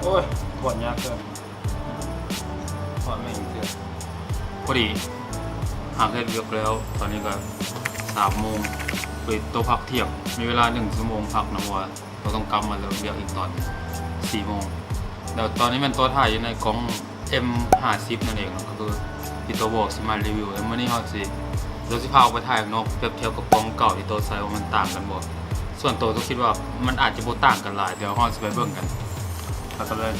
โอ้ยปวดยากเกินปวดไม่อยู่เกินพอดีหากเฮ็ดเรียบแล้วตอนนี้ก็3 โมงไปโต๊ะพักเที่ยงมีเวลา1 ชั่วโมงพักนะว่าเราต้องกลับมาเริ่มเรียกอีกตอน4 โมงเดี๋ยวตอนนี้มันตัวถ่ายอยู่ในกล้อง M50 นั่นเองก็คือที่ตัวบอกสิมารีวิวแล้วเมื่อนี้เราสิพาออกไปถ่ายนอกเปรียบเทียบกับกล้องเก่าที่ตัวใส่ว่ามันต่างกันบ่ส่วนตัวก็คิดว่ามันอาจจะบ่ต่างกันหลายเดี๋ยวเราจะไปเบิ่งกันแล้วก็เลย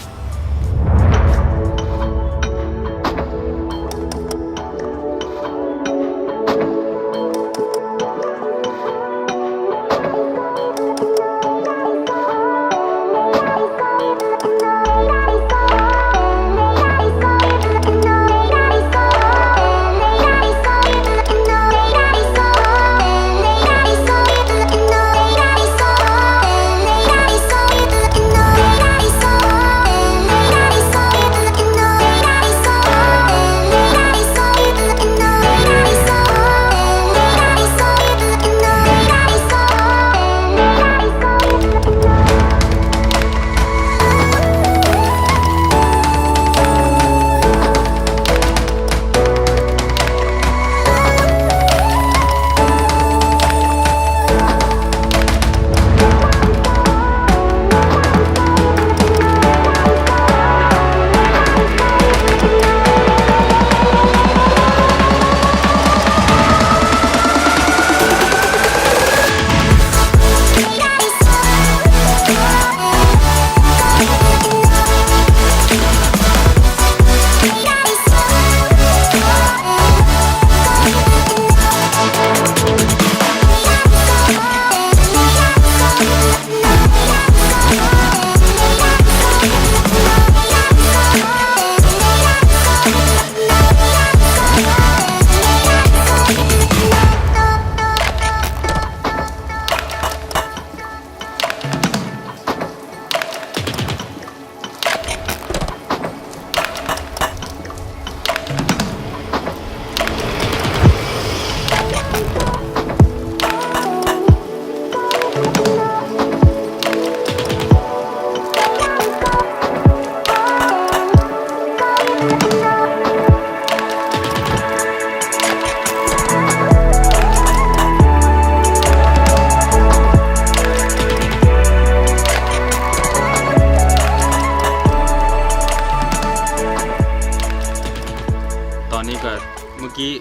ตอนนี้ก็เมื่อกี้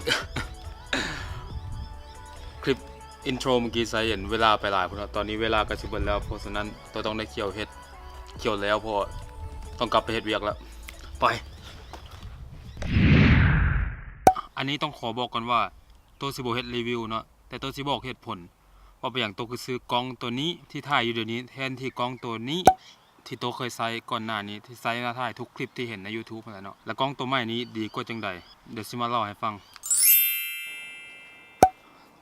คลิปอินโทรเมื่อกี้ใส่เห็นเวลาไปหลายพอตอนนี้เวลาก็สิเบิดแล้วเพราะฉะนั้นตัวต้องได้เกี่ยวแล้วพอต้องกลับไปเฮ็ดเวียกแล้วไปอันนี้ต้องขอบอกก่อนว่าตัวสิบ่เฮ็ดรีวิวเนาะแต่ตัวสิบอกเหตุผลว่าเป็นอย่างตัวคือซื้อกล้องตัวนี้ที่ถ่ายอยู่เดี๋ยวนี้แทนที่กล้องตัวนี้ที่ตัวเคยใช้ก่อนหน้านี้ที่ใช้มาถ่ายทุกคลิปที่เห็นใน YouTube นั่นแหละเนาะแล้วกล้องตัวใหม่นี้ดีกว่าจังใดเดี๋ยวสิมาเล่าให้ฟัง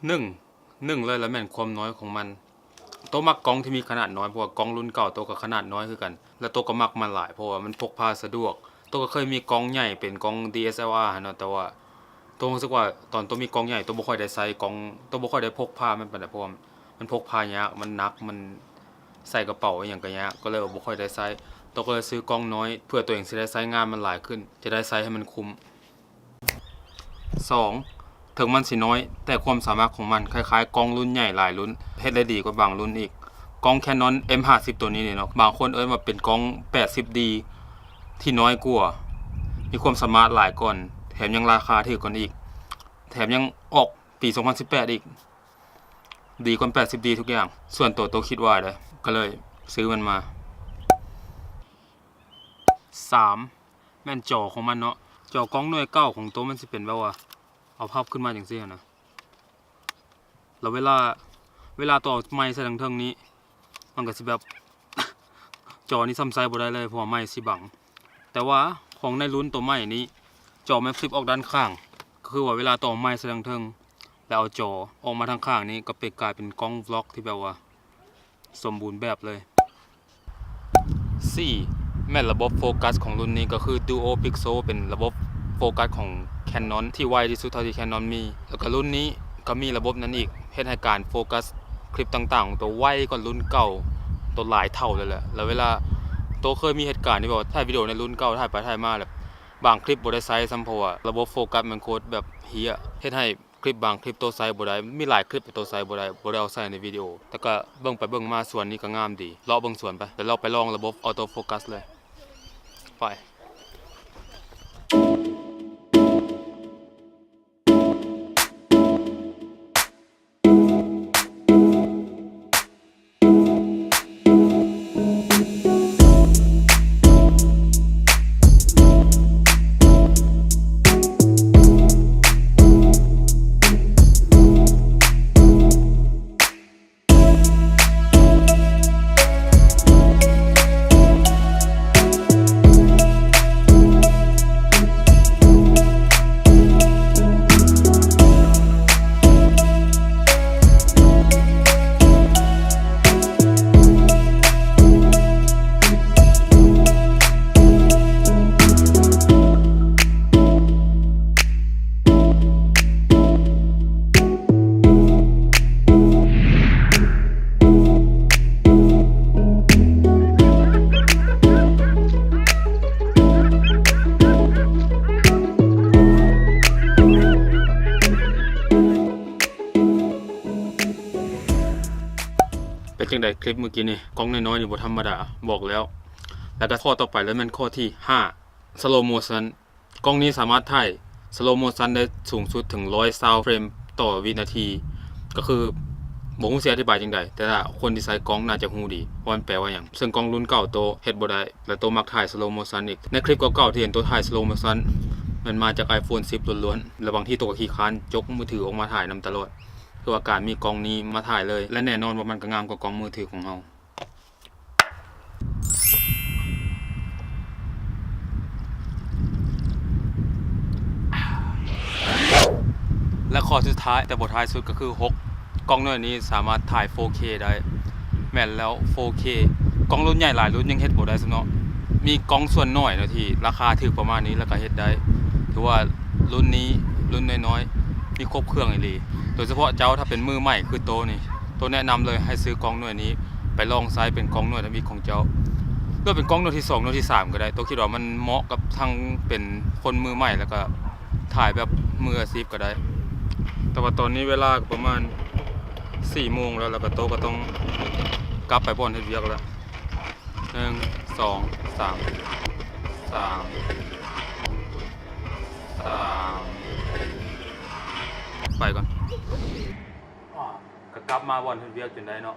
หนึ่งเลยแล้วแม่นความน้อยของมันตัวมักกล้องที่มีขนาดน้อยเพราะว่ากล้องรุ่นเก่าตัวก็ขนาดน้อยคือกันแล้วตัวก็มักมันหลายเพราะว่ามันพกพาสะดวกตัวก็เคยมีกล้องใหญ่เป็นกล้อง DSLR เนาะแต่ว่าตัวรู้สึกว่าตอนตัวมีกล้องใหญ่ตัวบ่ค่อยได้ใช้กล้องตัวบ่ค่อยได้พกพามันปานใดเพราะว่ามันพกพายากมันหนักมันใส่กระเป๋าอหยังก็ยากก็เลยบ่ค่อยได้ใช้ตัวก็เลยซื้อกล้องน้อยเพื่อตัวเองสิได้ใช้งานมันหลายขึ้นจะได้ใช้ให้มันคุ้ม2ถึงมันสิน้อยแต่ความสามารถของมันคล้ายๆกล้องรุ่นใหญ่หลายรุ่นเฮ็ดได้ดีกว่าบางรุ่นอีกกล้อง Canon M50 ตัวนี้นี่เนาะบางคนเอิ้นว่าเป็นกล้อง 80D ที่น้อยกว่ามีความสามารถหลายก่อนแถมยังราคาถูกกว่าอีกแถมยังออกปี 2018 อีกดีกว่า 80D ทุกอย่างส่วนตัวคิดว่าเด้อก็เลยซื้อมันมา3แม่นจอของมันเนาะจอกล้องหน่วยเก่าของตัวมันสิเป็นแบบว่าเอาภาพขึ้นมาจังซี่นะแล้วเวลาต่อไมค์ใส่ทางเทิงนี้มันก็สิแบบ จอนี้ซ้ำไซส์บ่ได้เลยเพราะว่าไมค์สิบังแต่ว่าของในรุ่นตัวใหม่นี้จอมันฟลิปออกด้านข้างก็คือว่าเวลาต่อไมค์ใส่ทางเทิงแล้วเอาจอออกมาทางข้างนี้ก็กลายเป็นกล้องวล็อกที่แบบว่าสมบูรณ์แบบเลย4แม่นระบบโฟกัสของรุ่นนี้ก็คือ Duo Pixel เป็นระบบโฟกัสของ Canon ที่ไวที่สุดเท่าที่ Canon มีแล้วก็รุ่นนี้ก็มีระบบนั้นอีกเฮ็ดให้การโฟกัสคลิปต่างๆของตัวไวกว่ารุ่นเก่าตัวหลายเท่าเลยแหละแล้วเวลา โตเคยมีเหตุการณ์ที่แบบถ่ายวิดีโอในรุ่นเก่าถ่ายไปถ่ายมาแบบบางคลิปบ่ได้ใช้ซ้ำเพราะว่าระบบโฟกัสมันโคตรแบบเหี้ยเฮ็ดให้คลิปบางคลิปโตใช้บ่ได้มีหลายคลิปโตใช้บ่ได้เอาใส่ในวิดีโอแต่ก็เบิ่งไปเบิ่งมาส่วนนี้ก็งามดีเลาะเบิ่งส่วนไปเดี๋ยวเราไปลองระบบออโต้โฟกัสเลยไปเป็นจังได๋คลิปเมื่อกี้นี่กล้องน้อยๆนี่บ่ธรรมดาบอกแล้วแล้วก็ข้อต่อไปแล้วมันข้อที่5 Slow Motion กล้องนี้สามารถถ่าย Slow Motion ได้สูงสุดถึง120เฟรมต่อวินาทีก็คือบ่ฮู้สิอธิบายจังได๋แต่ถ้าคนที่ใช้กล้องน่าจะฮู้ดีว่ามันแปลว่าหยังซึ่งกล้องรุ่นเก่าโตเฮ็ดบ่ได้แล้วโตมักถ่าย Slow Motion อีกในคลิปเก่าๆที่เห็นโตถ่าย Slow Motion มันมาจาก iPhone 10ล้วนๆแล้วบางทีโตก็ขี้คร้านยกมือถือออกมาถ่ายนำตลอดคือว่าการมีกล้องนี้มาถ่ายเลยและแน่นอนว่ามันก็งามกว่ากล้องมือถือของเราและข้อสุดท้ายแต่บ่ท้ายสุดก็คือ6กล้องน้อยนี้สามารถถ่าย 4K ได้แม่นแล้ว 4K กล้องรุ่นใหญ่หลายรุ่นยังเฮ็ดบ่ได้ซะเนาะมีกล้องส่วนน้อยเนาะที่ราคาถูกประมาณนี้แล้วก็เฮ็ดได้ถือว่ารุ่นนี้รุ่นน้อยๆมีครบเครื่องอีหลีโดยเฉพาะเจ้าถ้าเป็นมือใหม่คือโตนี่โตแนะนำเลยให้ซื้อกล้องหน่วยนี้ไปลองใช้เป็นกล้องหน่วยทวิของเจ้าเพื่อเป็นกล้องหน่วยที่2หน่วยที่3ก็ได้โตคิดว่ามันเหมาะกับทั้งเป็นคนมือใหม่แล้วก็ถ่ายแบบมืออาชีพก็ได้แต่ว่าตอนนี้เวลาก็ประมาณ4 โมงแล้วก็โตก็ต้องกลับไปบ่อนเฮ็ดเวียกแล้ว1 2 3ไปก่อนก็กลับมาบ่อนเฮ็ดเวียกจนได้เนาะ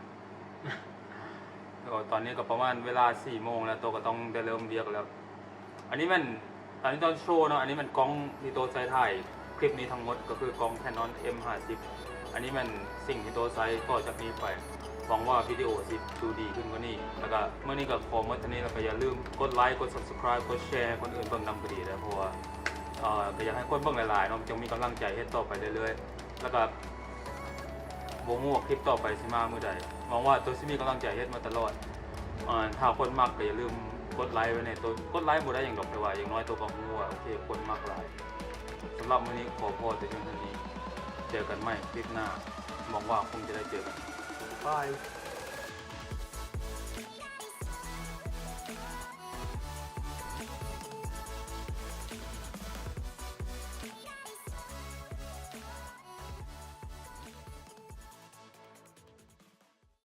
ตอนนี้ก็ประมาณเวลา4 โมงแล้วโตก็ต้องได้เริ่มเวียกแล้วอันนี้ตอนโชว์เนาะอันนี้มันกล้องที่โตใช้ถ่ายคลิปนี้ทั้งหมดก็คือกล้อง Canon M50 อันนี้มันสิ่งที่โตใช้ก็จากนี้ไปหวังว่าวิดีโอสิดูดีขึ้นกว่านี้แล้วก็เมื่อนี้ก็ขอมาเท่านี้แล้วก็อย่าลืมกดไลค์กด Subscribe กดแชร์คนอื่นเบิ่งนำพอดีนะเพราะว่าก็อยากให้คนเบิ่งหลายๆเนาะจึงมีกำลังใจเฮ็ดต่อไปเรื่อยๆแล้วก็บ่ฮู้ว่าคลิปต่อไปสิมามื้อใดหวังว่าตัวสิมีกำลังใจเฮ็ดมาตลอดถ้าคนมักก็อย่าลืมกดไลค์ไว้ในตัวกดไลค์บ่ได้หยังดอกแต่ว่าอย่างน้อยตัวก็ฮู้ว่าโอเคคนมักหลายสำหรับมื้อนี้ขอพอแต่เพียงเท่านี้เจอกันใหม่คลิปหน้าหวังว่าคงจะได้เจอกันบาย